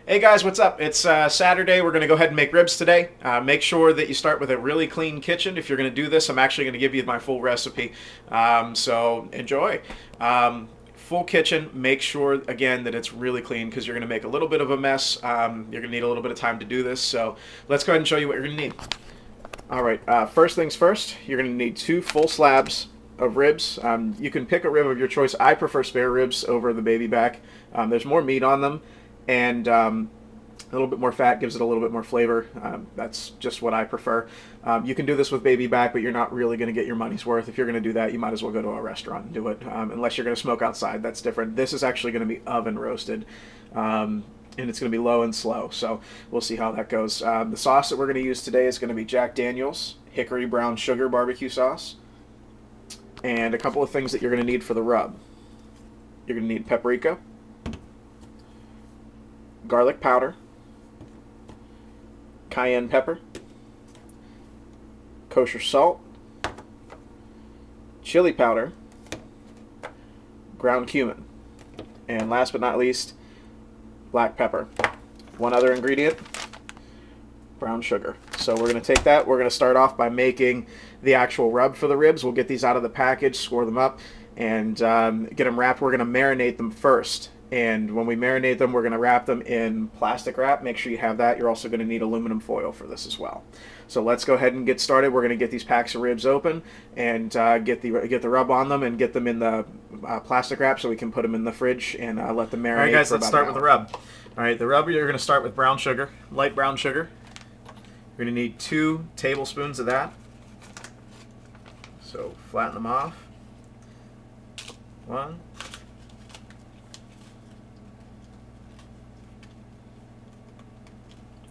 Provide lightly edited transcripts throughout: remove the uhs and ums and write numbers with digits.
Hey guys, what's up? It's Saturday. We're going to go ahead and make ribs today. Make sure that you start with a really clean kitchen. If you're going to do this, I'm actually going to give you my full recipe. So enjoy. Full kitchen. Make sure, again, that it's really clean because you're going to make a little bit of a mess. You're going to need a little bit of time to do this. So let's go ahead and show you what you're going to need. All right, first things first, you're going to need 2 full slabs of ribs. You can pick a rib of your choice. I prefer spare ribs over the baby back. There's more meat on them, and a little bit more fat gives it a little bit more flavor. That's just what I prefer. You can do this with baby back, but you're not really going to get your money's worth. If you're going to do that, you might as well go to a restaurant and do it, unless you're going to smoke outside. That's different. This is actually going to be oven roasted, and it's going to be low and slow, so we'll see how that goes. The sauce that we're going to use today is going to be Jack Daniels Hickory Brown Sugar Barbecue Sauce, and a couple of things that you're going to need for the rub. You're going to need paprika, garlic powder, cayenne pepper, kosher salt, chili powder, ground cumin, and last but not least, black pepper. One other ingredient, brown sugar. So we're going to take that. We're going to start off by making the actual rub for the ribs. We'll get these out of the package, score them up, and get them wrapped. We're going to marinate them first. And when we marinate them, we're going to wrap them in plastic wrap. Make sure you have that. You're also going to need aluminum foil for this as well. So let's go ahead and get started. We're going to get these packs of ribs open and get the rub on them and get them in the plastic wrap so we can put them in the fridge and let them marinate. All right, guys, let's start with the rub. All right, the rub, you're going to start with brown sugar, light brown sugar. You're going to need 2 tablespoons of that. So flatten them off. 1.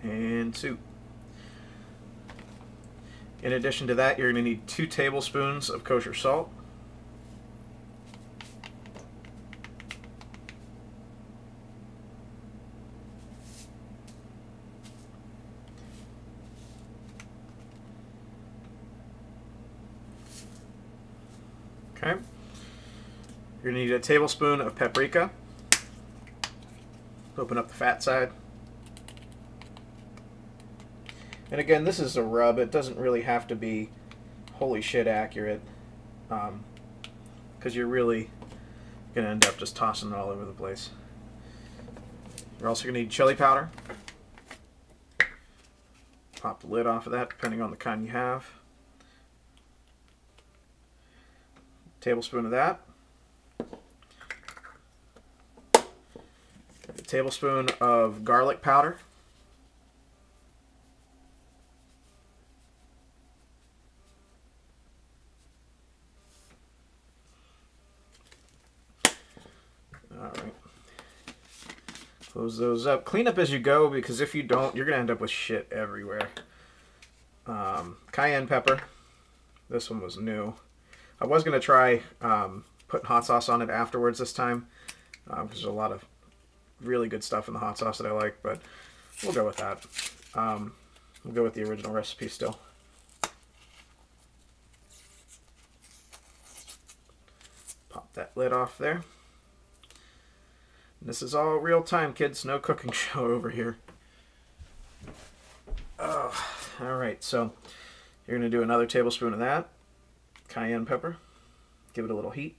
And 2. In addition to that, you're going to need 2 tablespoons of kosher salt. Okay. You're going to need a tablespoon of paprika. Open up the fat side. And again, this is a rub. It doesn't really have to be holy shit accurate, because you're really going to end up just tossing it all over the place. You're also going to need chili powder. Pop the lid off of that, depending on the kind you have. Tablespoon of that. A tablespoon of garlic powder. Alright. Close those up. Clean up as you go, because if you don't, you're going to end up with shit everywhere. Cayenne pepper. This one was new. I was going to try putting hot sauce on it afterwards this time, because there's a lot of really good stuff in the hot sauce that I like, but we'll go with that. We'll go with the original recipe still. Pop that lid off there. This is all real time, kids. No cooking show over here. Oh, all right, so you're going to do another tablespoon of that. Cayenne pepper. Give it a little heat.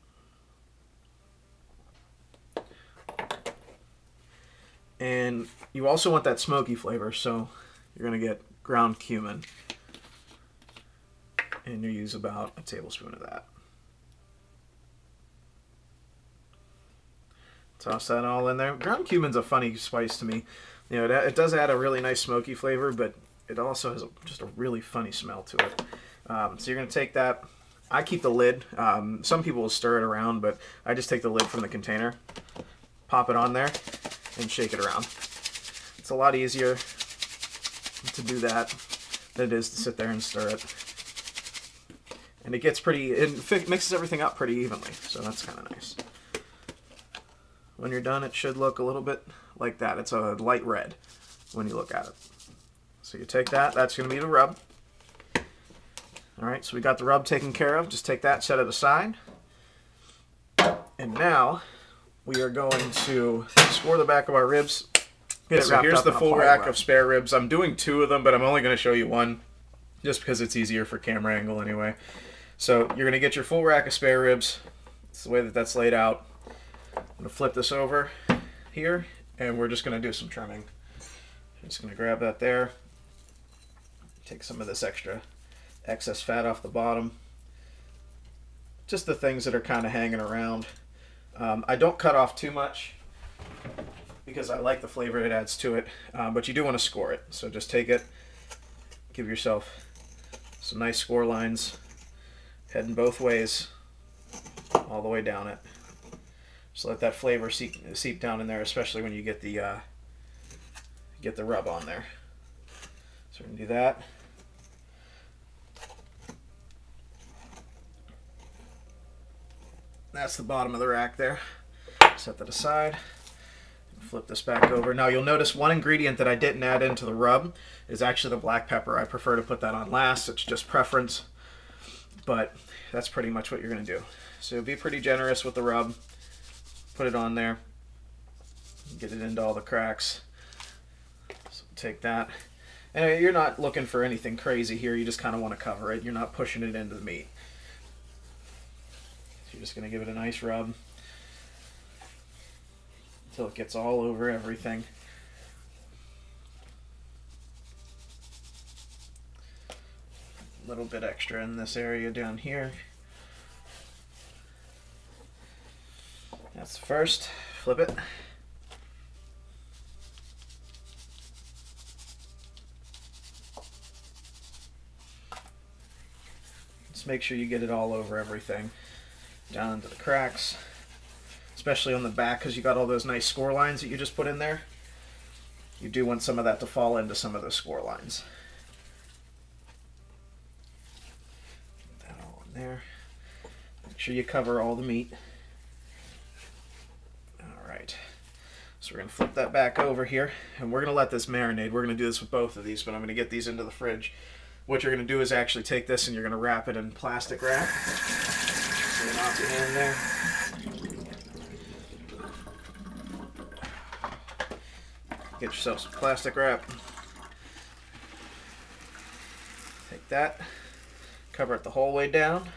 And you also want that smoky flavor, so you're going to get ground cumin. And you use about a tablespoon of that. Toss that all in there. Ground cumin's a funny spice to me. You know, it does add a really nice smoky flavor, but it also has just a really funny smell to it. So you're going to take that. I keep the lid. Some people will stir it around, but I just take the lid from the container, pop it on there, and shake it around. It's a lot easier to do that than it is to sit there and stir it. And it gets pretty, it mixes everything up pretty evenly, so that's kind of nice. When you're done, it should look a little bit like that. It's a light red when you look at it. So you take that, that's going to be the rub. Alright, so we got the rub taken care of. Just take that, set it aside. And now we are going to score the back of our ribs Yeah, so here's the full rack of spare ribs. I'm doing 2 of them, but I'm only going to show you 1, just because it's easier for camera angle anyway. So you're going to get your full rack of spare ribs. It's the way that that's laid out. I'm going to flip this over here, and we're just going to do some trimming. I'm just going to grab that there. Take some of this excess fat off the bottom. Just the things that are kind of hanging around. I don't cut off too much because I like the flavor it adds to it, but you do want to score it. So just take it, give yourself some nice score lines, heading both ways, all the way down it. Just let that flavor seep down in there, especially when you get the rub on there. So we're gonna do that. That's the bottom of the rack there. Set that aside. Flip this back over. Now you'll notice one ingredient that I didn't add into the rub is actually the black pepper. I prefer to put that on last. It's just preference. But that's pretty much what you're going to do. So be pretty generous with the rub. Put it on there. Get it into all the cracks. So take that. And you're not looking for anything crazy here. You just kind of want to cover it. You're not pushing it into the meat. So you're just going to give it a nice rub until it gets all over everything. A little bit extra in this area down here. That's the first. Flip it. Just make sure you get it all over everything. Down into the cracks. Especially on the back, because you got all those nice score lines that you just put in there. You do want some of that to fall into some of those score lines. Put that all in there. Make sure you cover all the meat. Alright. So we're going to flip that back over here, and we're going to let this marinate. We're going to do this with both of these, but I'm going to get these into the fridge. What you're going to do is actually take this and you're going to wrap it in plastic wrap. So you knock it in there. Get yourself some plastic wrap. Take that, cover it the whole way down.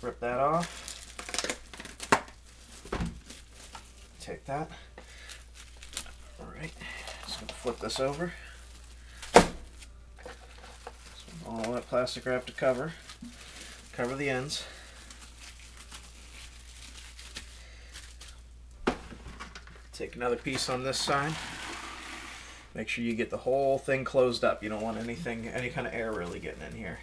Rip that off. Take that. Alright, just going to flip this over. All that plastic wrap to cover the ends. Take another piece on this side. Make sure you get the whole thing closed up. You don't want any kind of air really getting in here.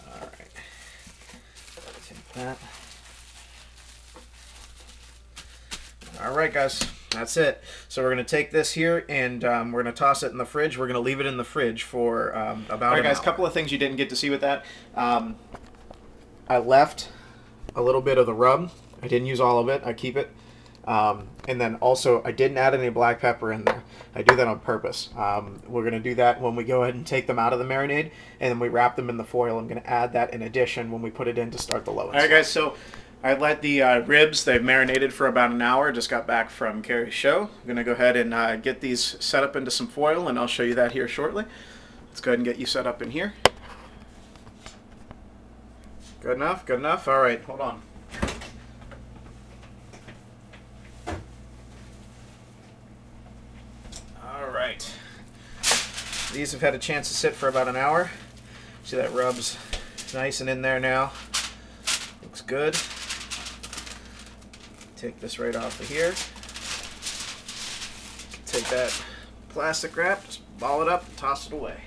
Alright. Take that. Alright guys, that's it. So we're going to take this here and we're going to toss it in the fridge. We're going to leave it in the fridge for about an hour. Alright guys, a couple of things you didn't get to see with that. I left a little bit of the rub. I didn't use all of it. I keep it. And then also, I didn't add any black pepper in there. I do that on purpose. We're going to do that when we go ahead and take them out of the marinade, and then we wrap them in the foil. I'm going to add that in addition when we put it in to start the low. Alright guys, so I let the ribs, they've marinated for about an hour. Just got back from Carrie's show. I'm going to go ahead and get these set up into some foil, and I'll show you that here shortly. Let's go ahead and get you set up in here. Good enough? Good enough? All right, hold on. All right. These have had a chance to sit for about an hour. See that rub's nice and in there now. Looks good. Take this right off of here. Take that plastic wrap, just ball it up and toss it away.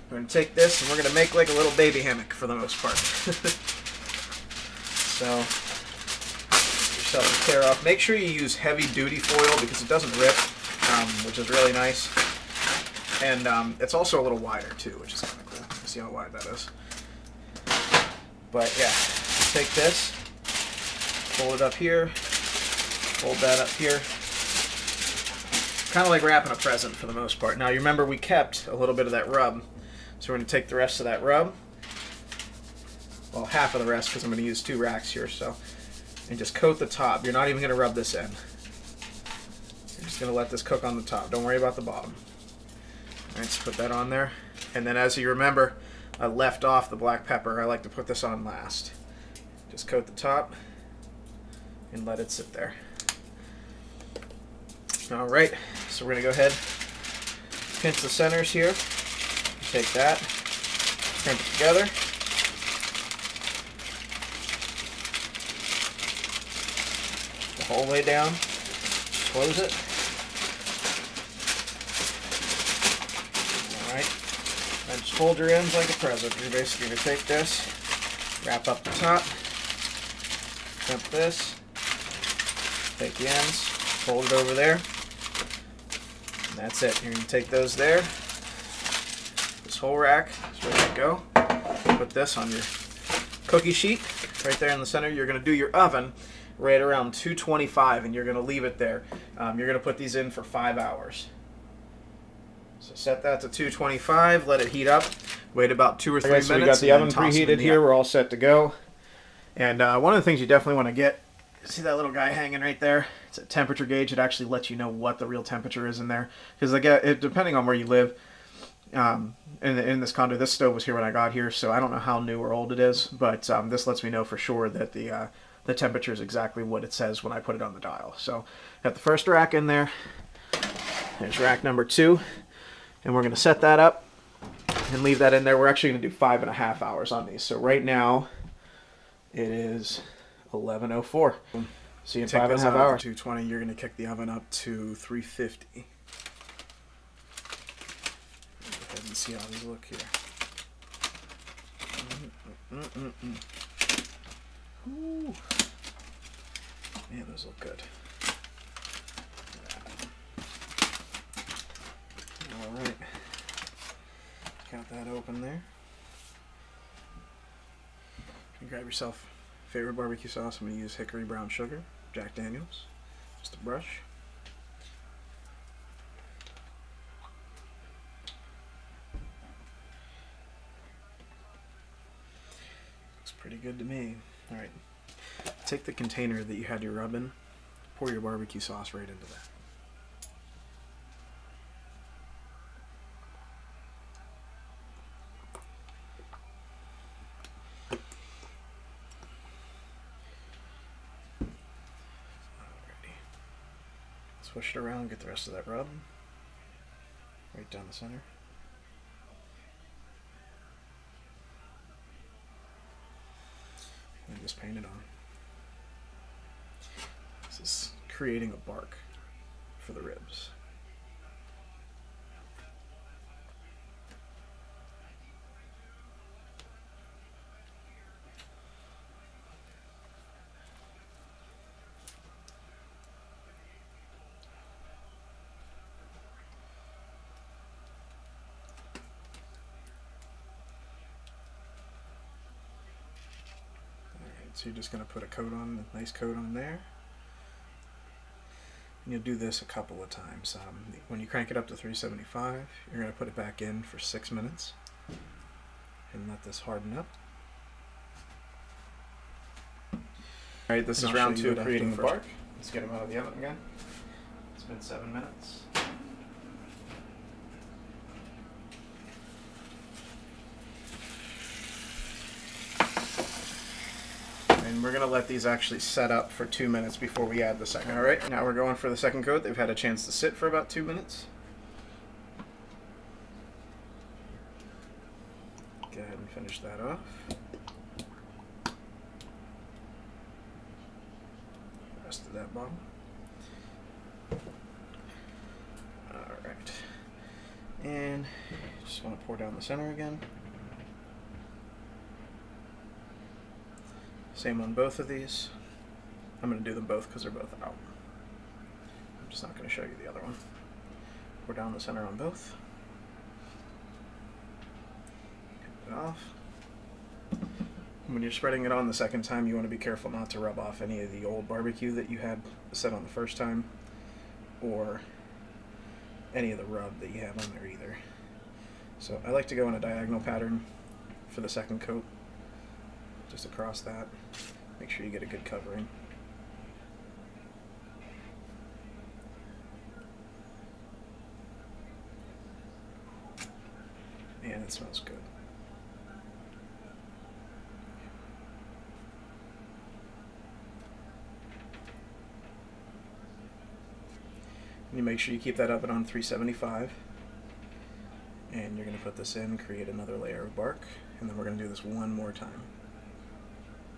We're going to take this and we're going to make like a little baby hammock for the most part. So, yourself a tear off. Make sure you use heavy duty foil because it doesn't rip, which is really nice. And it's also a little wider too, which is kind of cool. See how wide that is. But yeah, take this, fold it up here, fold that up here. Kind of like wrapping a present for the most part. Now you remember we kept a little bit of that rub. So we're going to take the rest of that rub, well, half of the rest because I'm going to use 2 racks here. So, and just coat the top. You're not even going to rub this in. You're just going to let this cook on the top. Don't worry about the bottom. All right, so put that on there. And then as you remember, I left off the black pepper. I like to put this on last. Just coat the top and let it sit there. All right, so we're going to go ahead, pinch the centers here. Take that, crimp it together. The whole way down. Close it. All right, and just fold your ends like a present. You're basically going to take this, wrap up the top, crimp this, take the ends, fold it over there. That's it. You're going to take those there. This whole rack is ready to go. Put this on your cookie sheet right there in the center. You're going to do your oven right around 225 and you're going to leave it there. You're going to put these in for 5 hours. So set that to 225. Let it heat up. Wait about 2 or 3 minutes. So we got the oven preheated here. We're all set to go. And one of the things you definitely want to get, see that little guy hanging right there? It's a temperature gauge. It actually lets you know what the real temperature is in there. Because depending on where you live, in this condo, this stove was here when I got here, so I don't know how new or old it is, but this lets me know for sure that the temperature is exactly what it says when I put it on the dial. So got the first rack in there. There's rack number 2, and we're going to set that up and leave that in there. We're actually going to do 5.5 hours on these. So right now it is 11:04. See you in 5.5 hours. 220. You're going to kick the oven up to 350. Go ahead and see how these look here. Ooh. Man, those look good. All right. Got that open there. You grab yourself favorite barbecue sauce. I'm going to use hickory brown sugar, Jack Daniels, just a brush. Looks pretty good to me. All right, take the container that you had your rub in, pour your barbecue sauce right into that. Switch it around and get the rest of that rub right down the center. And just paint it on. This is creating a bark for the ribs. So you're just going to put a coat on, a nice coat on there. And you'll do this a couple of times. When you crank it up to 375, you're going to put it back in for 6 minutes and let this harden up. Alright, this is round 2 of creating the bark. Let's get them out of the oven again. It's been 7 minutes. And we're going to let these actually set up for 2 minutes before we add the second. Alright, now we're going for the second coat. They've had a chance to sit for about 2 minutes. Go ahead and finish that off. Rest of that bottom. Alright. And just want to pour down the center again. Same on both of these. I'm going to do them both because they're both out. I'm just not going to show you the other one. Pour down the center on both. Get it off. When you're spreading it on the second time, you want to be careful not to rub off any of the old barbecue that you had set on the first time, or any of the rub that you have on there either. So I like to go in a diagonal pattern for the second coat. just across that. Make sure you get a good covering. And it smells good. And you make sure you keep that oven on 375. And you're going to put this in, create another layer of bark, and then we're going to do this one more time.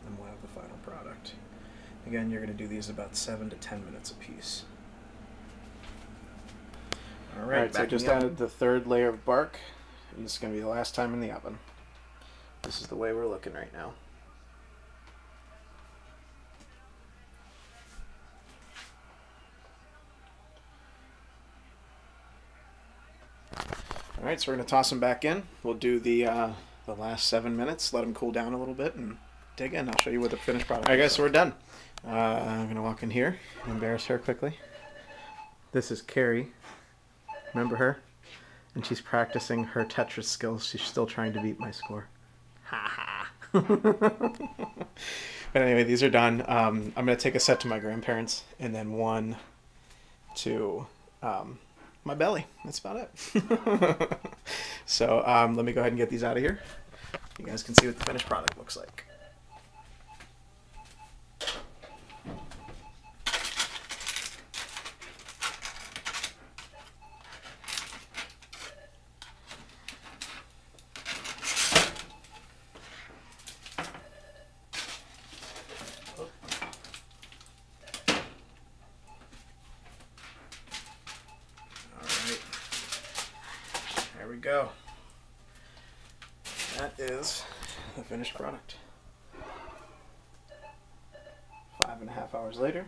And we'll have the final product. Again, you're going to do these about 7 to 10 minutes apiece. All right, so I just added the third layer of bark, and this is going to be the last time in the oven. This is the way we're looking right now. All right, so we're going to toss them back in. We'll do the last 7 minutes, let them cool down a little bit, and dig in. I'll show you what the finished product is. All right, guys, so we're done. I'm going to walk in here and embarrass her quickly. This is Carrie. Remember her? And she's practicing her Tetris skills. She's still trying to beat my score. Ha ha. But anyway, these are done. I'm going to take a set to my grandparents, and then one to my belly. That's about it. So let me go ahead and get these out of here. You guys can see what the finished product looks like. There we go. That is the finished product. 5.5 hours later.